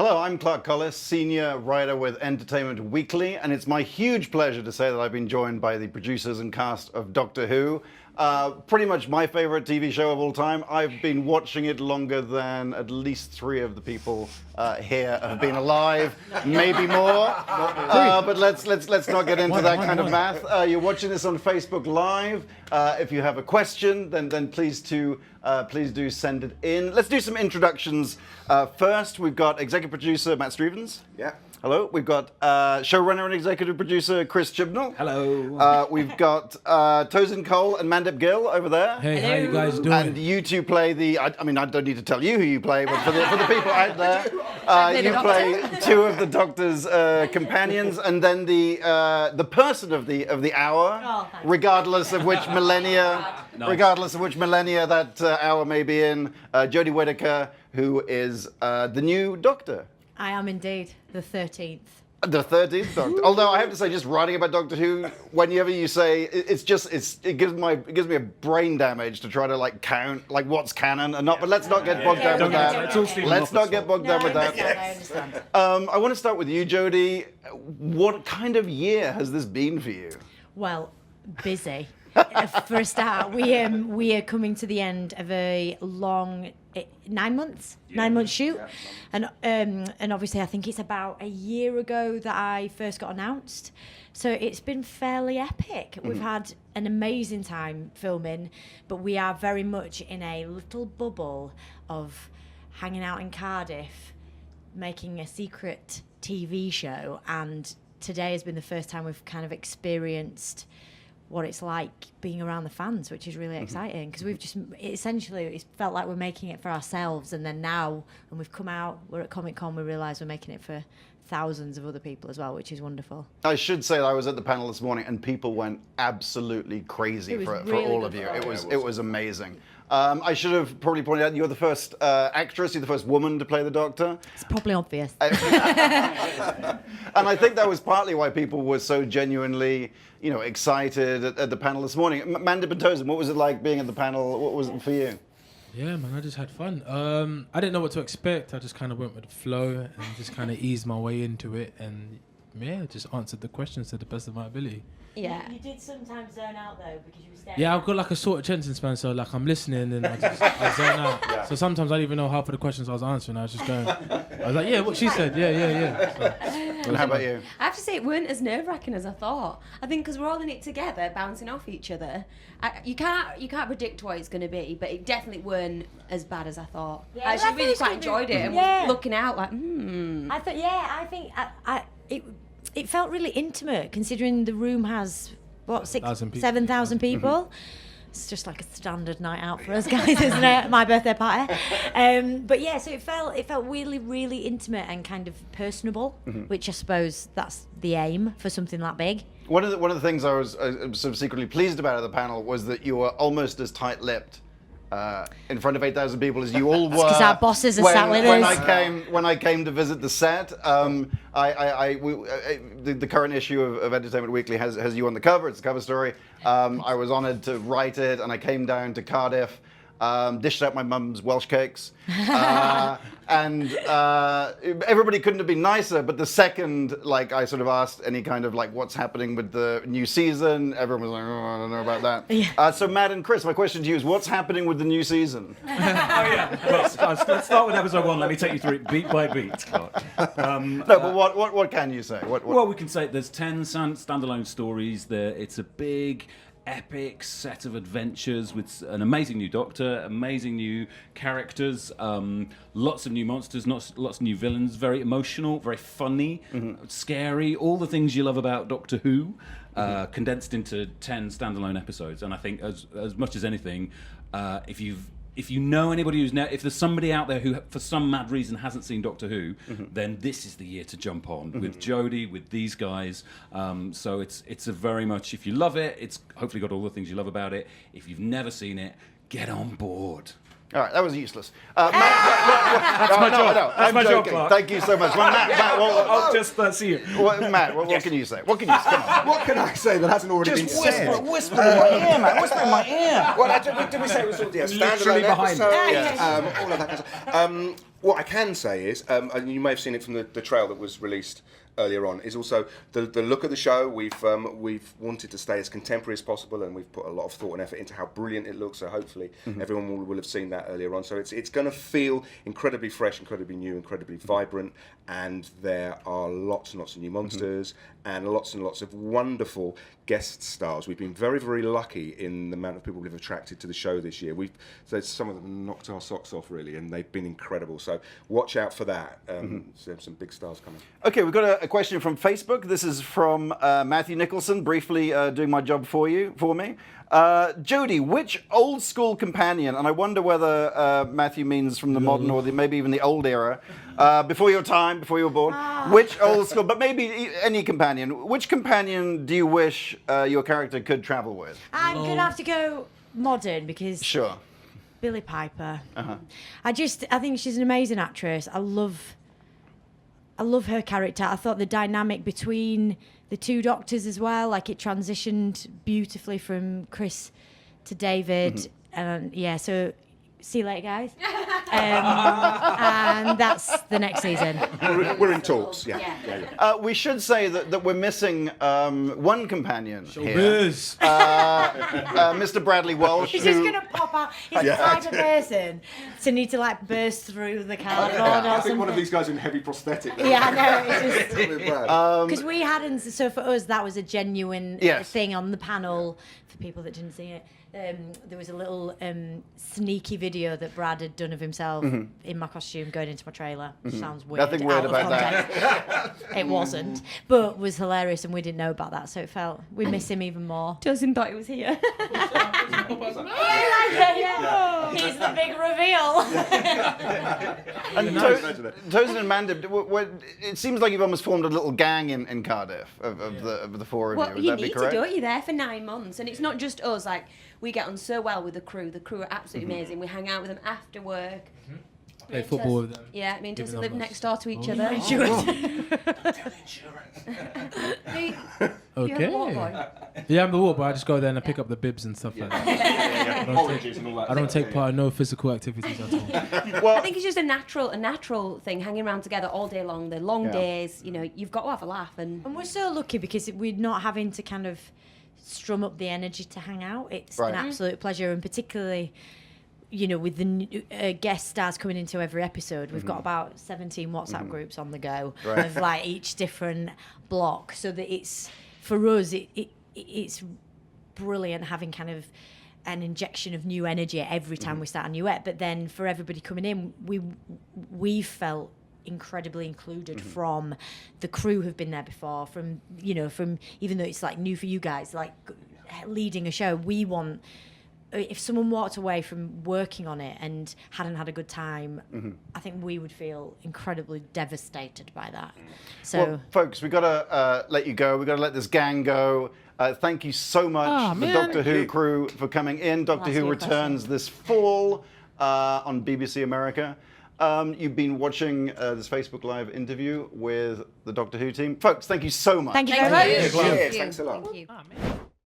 Hello, I'm Clark Collis, senior writer with Entertainment Weekly, and it's my huge pleasure to say that I've been joined by the producers and cast of Doctor Who. Pretty much my favorite TV show of all time. I've been watching it longer than at least 3 of the people here have been alive, maybe more. But let's not get into that kind of math. You're watching this on Facebook Live. If you have a question, then please do send it in. Let's do some introductions. First, we've got executive producer Matt Stevens. Yeah. Hello. We've got showrunner and executive producer Chris Chibnall. Hello. We've got Tosin Cole and Mandip Gill over there. Hey, how you guys doing? And you two play the. I don't need to tell you who you play, but for the people out there, you play 2 of the Doctor's companions, and then the person of the hour, regardless of which millennia, that hour may be in. Jodie Whittaker, who is the new Doctor. I am indeed the 13th. The 13th Doctor. Although I have to say, just writing about Doctor Who, whenever you say it gives me a brain damage to try to count what's canon and not. But let's not get bogged down with that. Let's not get bogged down with that. I understand. I want to start with you, Jodie. What kind of year has this been for you? Well, busy. For a start, we are coming to the end of a long 9 months, 9 month shoot, and obviously I think it's about a year ago that I first got announced. So it's been fairly epic. Mm-hmm. We've had an amazing time filming, but we are very much in a little bubble of hanging out in Cardiff, making a secret TV show, and today has been the first time we've kind of experienced what it's like being around the fans, which is really exciting, because we've just essentially, it's felt like we're making it for ourselves, and then now when we've come out, we're at Comic-Con, we realise we're making it for thousands of other people as well, which is wonderful. I should say that I was at the panel this morning and people went absolutely crazy for all of you. It was amazing. I should have probably pointed out you're the first actress, you're the first woman to play the Doctor. It's probably obvious. And I think that was partly why people were so genuinely, excited at the panel this morning. Mandip and Tosin, what was it like being at the panel? What was it for you? Yeah, man, I just had fun. I didn't know what to expect. I just kind of went with the flow and just kind of eased my way into it, and just answered the questions to the best of my ability. Yeah. You did sometimes zone out though, because you were staring. Yeah, I've got a short attention span, so I'm listening and I zone out. Yeah. So sometimes I didn't even know half of the questions I was answering. I was just going, I was like, yeah, what she said, yeah. So, and how about you? I have to say it weren't as nerve-wracking as I thought. I think because we're all in it together, bouncing off each other. You can't predict what it's going to be, but it definitely weren't as bad as I thought. Yeah, I actually really quite enjoyed it. And was looking out like, I think it felt really intimate, considering the room has, 7,000 people. It's just like a standard night out for us guys, isn't it? My birthday party. But yeah, so it felt really, really intimate and kind of personable, which I suppose that's the aim for something that big. One of the things I was sort of secretly pleased about at the panel was that you were almost as tight-lipped in front of 8,000 people as you all were. Because our bosses are sat with us. When I came to visit the set, the current issue of Entertainment Weekly has you on the cover. It's a cover story. I was honoured to write it, and I came down to Cardiff, dished out my mum's Welsh cakes, and everybody couldn't have been nicer. But the second, I sort of asked any kind of what's happening with the new season, everyone was like, oh, I don't know about that. Yeah. So Matt and Chris, my question to you is, what's happening with the new season? Well, let's start with episode 1. Let me take you through it beat by beat. But what can you say? Well, we can say there's 10 standalone stories. It's a big, epic set of adventures with an amazing new Doctor, amazing new characters, lots of new monsters, lots of new villains, very emotional, very funny, scary, all the things you love about Doctor Who, condensed into 10 standalone episodes. And I think as much as anything, if you know anybody if there's somebody out there who for some mad reason hasn't seen Doctor Who, then this is the year to jump on with Jodie, with these guys. So it's a very much, if you love it, it's hopefully got all the things you love about it. If you've never seen it, get on board. All right, that was useless. That's my job. No, that's my job, Clark. Thank you so much. Matt, I'll just see you. Matt, what can you say? What can you say? Come on. What can I say that hasn't already been said? Whisper in my ear, man. Whisper in my ear. Well, did we say it was all literally standalone behind episode? All of that kind of stuff. What I can say is, and you may have seen it from the trail that was released earlier on, is also the look of the show. We've wanted to stay as contemporary as possible, and we've put a lot of thought and effort into how brilliant it looks. So hopefully everyone will have seen that earlier on. So it's going to feel incredibly fresh, incredibly new, incredibly vibrant, and there are lots and lots of new monsters and lots of wonderful guest stars. We've been very, very lucky in the amount of people we've attracted to the show this year. Some of them knocked our socks off, really, and they've been incredible. So watch out for that. So some big stars coming. Okay, we've got a question from Facebook. This is from Matthew Nicholson, briefly doing my job for me. Jodie, which old school companion, and I wonder whether Matthew means from the modern or maybe even the old era, before your time, before you were born, which old school, but maybe any companion, which companion do you wish your character could travel with? I'm going to have to go modern because Sure. Billie Piper. I think she's an amazing actress. I love her character. I thought the dynamic between the two doctors as well, like it transitioned beautifully from Chris to David. And yeah, so see you later, guys. And that's the next season. We're in talks, yeah. We should say that we're missing one companion here. Mr. Bradley Walsh. He's just going to pop out. He's the type of person to need to like burst through the cardboard or I think something. one of these guys in heavy prosthetic. Yeah, I know. It's just... Brad. Because we hadn't, so for us, that was a genuine Yes. thing on the panel. For people that didn't see it, there was a little sneaky video that Brad had done of himself in my costume going into my trailer. Sounds weird. Nothing weird out of about that. context. It wasn't, but was hilarious, and we didn't know about that, so it felt we miss him even more. Tosin thought he was here. He's the big reveal. And Tosin and Mandip, it seems like you've almost formed a little gang in Cardiff of the four of you. Well, Would you that be need correct? to, don't you? There for 9 months, and it's not just us. Like, we get on so well with the crew. The crew are absolutely amazing. We hang out with them after work. Play football with them. Yeah, me and Give Tosin them live numbers. next door to each Oh, other. Okay. Yeah, I'm the walk, but I just go there and I pick up the bibs and stuff like that. I don't take part in no physical activities at all. I think it's just a natural thing, hanging around together all day long. The long days, you know, you've got to have a laugh. And we're so lucky because we're not having to kind of strum up the energy to hang out. It's an absolute pleasure, and particularly, you know, with the guest stars coming into every episode, we've got about 17 WhatsApp groups on the go of like each different block, so that it's, for us, it's brilliant having kind of an injection of new energy every time we start a new ep. But then for everybody coming in, we felt incredibly included from the crew who've been there before, from even though it's like new for you guys, like leading a show, we want, if someone walked away from working on it and hadn't had a good time, I think we would feel incredibly devastated by that. So, well, folks, we've got to let you go. We've got to let this gang go. Thank you so much, the Doctor Who crew, for coming in. Doctor Who returns this fall on BBC America. You've been watching this Facebook Live interview with the Doctor Who team. Folks, thank you so much. thank you very much. Cheers, thanks a lot. Thank you.